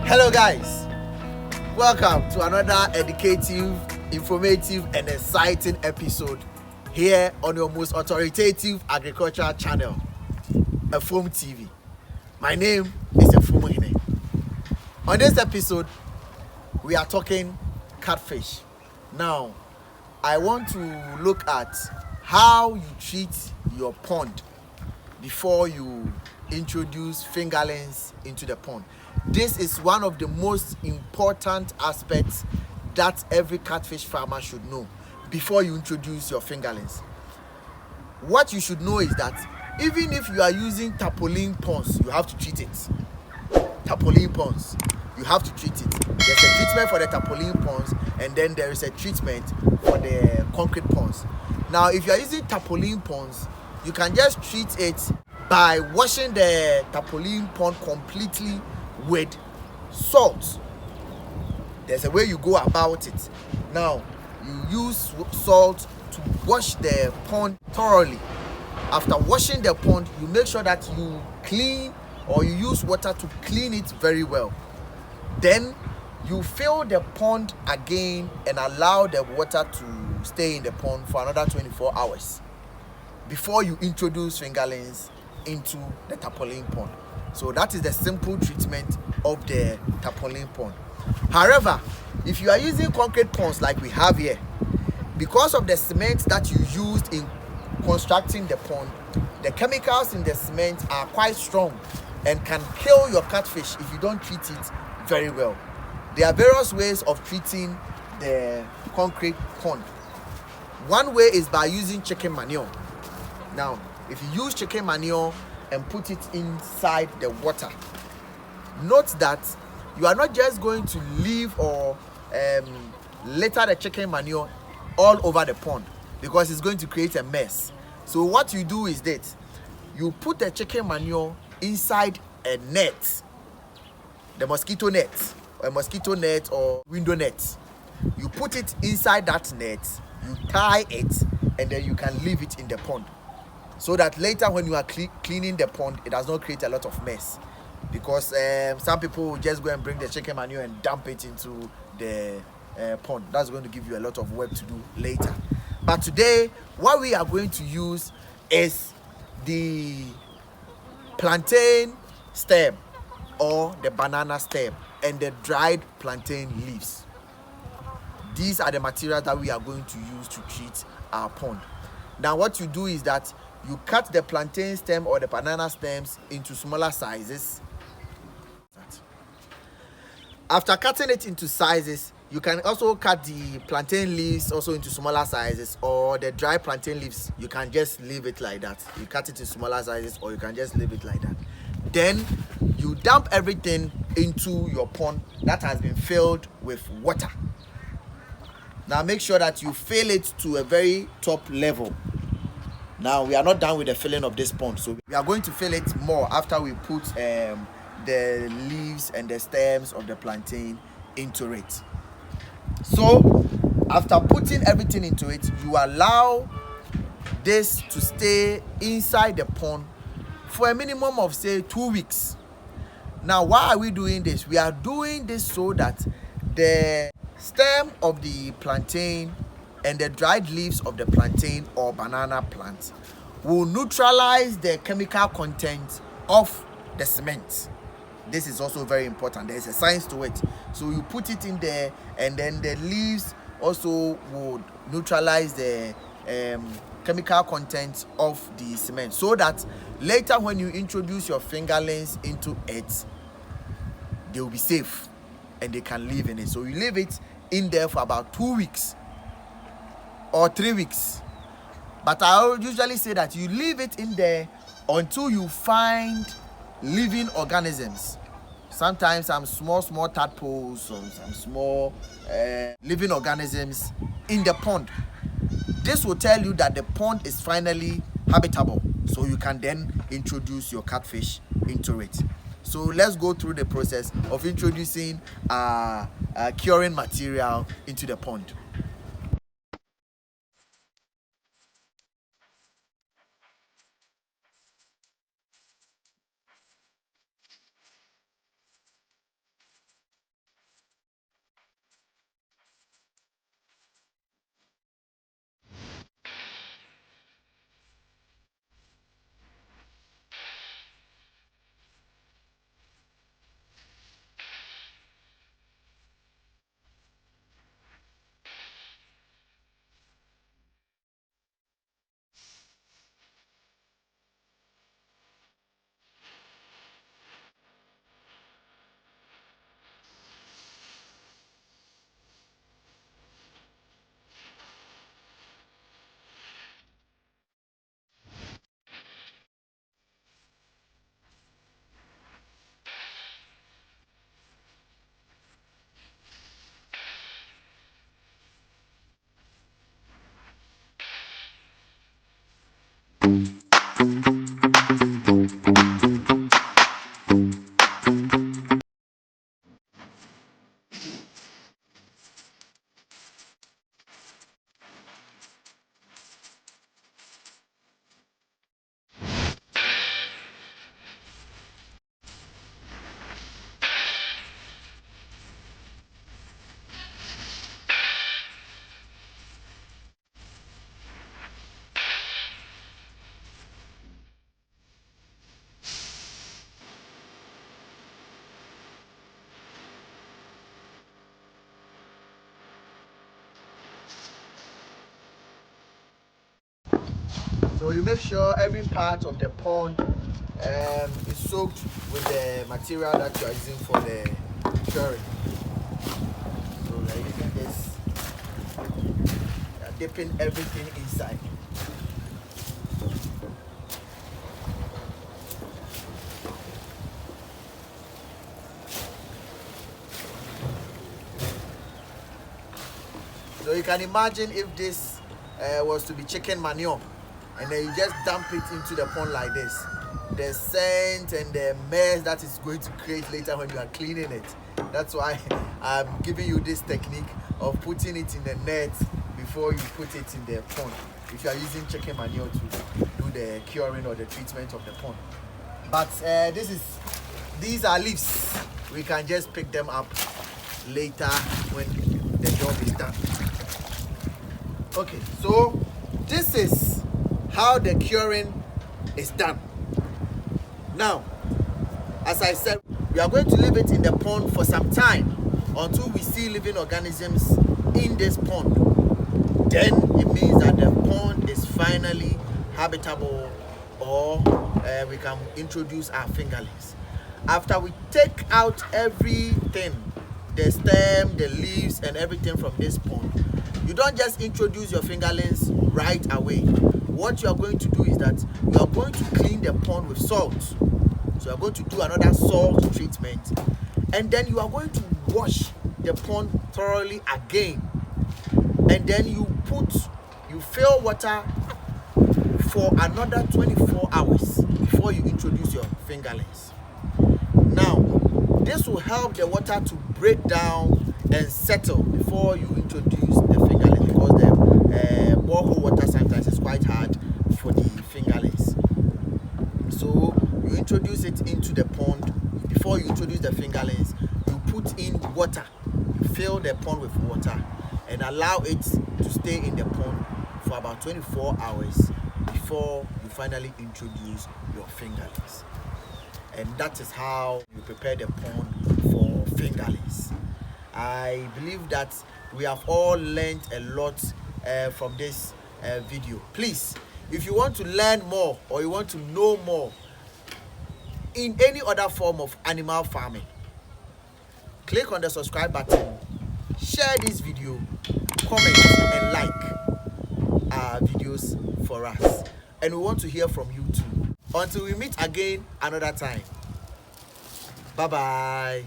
Hello guys, welcome to another educative, informative and exciting episode here on your most authoritative agricultural channel, Efom TV. My name is Efom Hine. On this episode, we are talking catfish. Now, I want to look at how you treat your pond before you introduce fingerlings into the pond. This is one of the most important aspects that every catfish farmer should know before you introduce your fingerlings. What you should know is that even if you are using tapoline ponds, you have to treat it. Tapoline ponds, you have to treat it. There's a treatment for the tapoline ponds, and then there is a treatment for the concrete ponds. Now, if you are using tapoline ponds, you can just treat it by washing the tapoline pond completely with salt. There's a way you go about it. Now, you use salt to wash the pond thoroughly. After washing the pond, you make sure that you clean or you use water to clean it very well. Then you fill the pond again and allow the water to stay in the pond for another 24 hours before you introduce fingerlings into the tapoline pond. So that is the simple treatment of the tapoline pond. However, if you are using concrete ponds like we have here, because of the cement that you used in constructing the pond, the chemicals in the cement are quite strong and can kill your catfish if you don't treat it very well. There are various ways of treating the concrete pond. One way is by using chicken manure. Now, if you use chicken manure and put it inside the water, note that you are not just going to leave or litter the chicken manure all over the pond, because it's going to create a mess. So what you do is that you put the chicken manure inside a net, the mosquito net, or a mosquito net or window net. You put it inside that net, you tie it, and then you can leave it in the pond, so that later when you are cleaning the pond, it does not create a lot of mess. Because some people will just go and bring the chicken manure and dump it into the pond. That's going to give you a lot of work to do later. But today, what we are going to use is the plantain stem or the banana stem and the dried plantain leaves. These are the materials that we are going to use to treat our pond. Now, what you do is that you cut the plantain stem or the banana stems into smaller sizes. After cutting it into sizes, you can also cut the plantain leaves also into smaller sizes, or the dry plantain leaves, you can just leave it like that. You cut it in smaller sizes, or you can just leave it like that. Then you dump everything into your pond that has been filled with water. Now make sure that you fill it to a very top level. Now we are not done with the filling of this pond, so we are going to fill it more after we put the leaves and the stems of the plantain into it. So after putting everything into it, you allow this to stay inside the pond for a minimum of say 2 weeks. Now, why are we doing this? We are doing this so that the stem of the plantain and the dried leaves of the plantain or banana plant will neutralize the chemical content of the cement. This is also very important. There is a science to it. So you put it in there, and then the leaves also would neutralize the chemical content of the cement, so that later when you introduce your fingerlings into it, they will be safe and they can live in it. So you leave it in there for about 2 weeks or 3 weeks. But I usually say that you leave it in there until you find living organisms. Sometimes some small tadpoles or some small living organisms in the pond. This will tell you that the pond is finally habitable, so you can then introduce your catfish into it. So let's go through the process of introducing curing material into the pond. So you make sure every part of the pond is soaked with the material that you are using for the curing. So we are using this, we are dipping everything inside. So you can imagine if this was to be chicken manure, and then you just dump it into the pond like this, the scent and the mess that is going to create later when you are cleaning it. That's why I'm giving you this technique of putting it in the net before you put it in the pond, if you are using chicken manure to do the curing or the treatment of the pond. But these are leaves. We can just pick them up later when the job is done. Okay, so this is how the curing is done. Now, as I said, we are going to leave it in the pond for some time until we see living organisms in this pond. Then it means that the pond is finally habitable, or we can introduce our fingerlings. After we take out everything, the stem, the leaves, and everything from this pond, you don't just introduce your fingerlings right away. What you are going to do is that you are going to clean the pond with salt. So you are going to do another salt treatment, and then you are going to wash the pond thoroughly again, and then you fill water for another 24 hours before you introduce your fingerlings. Now, this will help the water to break down and settle before you introduce the fingerlings, because the borehole water sometimes is quite hard for the fingerlings. So you introduce it into the pond. Before you introduce the fingerlings, you put in water. You fill the pond with water and allow it to stay in the pond for about 24 hours before you finally introduce your fingerlings. And that is how you prepare the pond for fingerlings. I believe that we have all learned a lot from this video. Please, if you want to learn more or you want to know more in any other form of animal farming, click on the subscribe button, share this video, comment and like our videos for us. And we want to hear from you too. Until we meet again another time. Bye bye.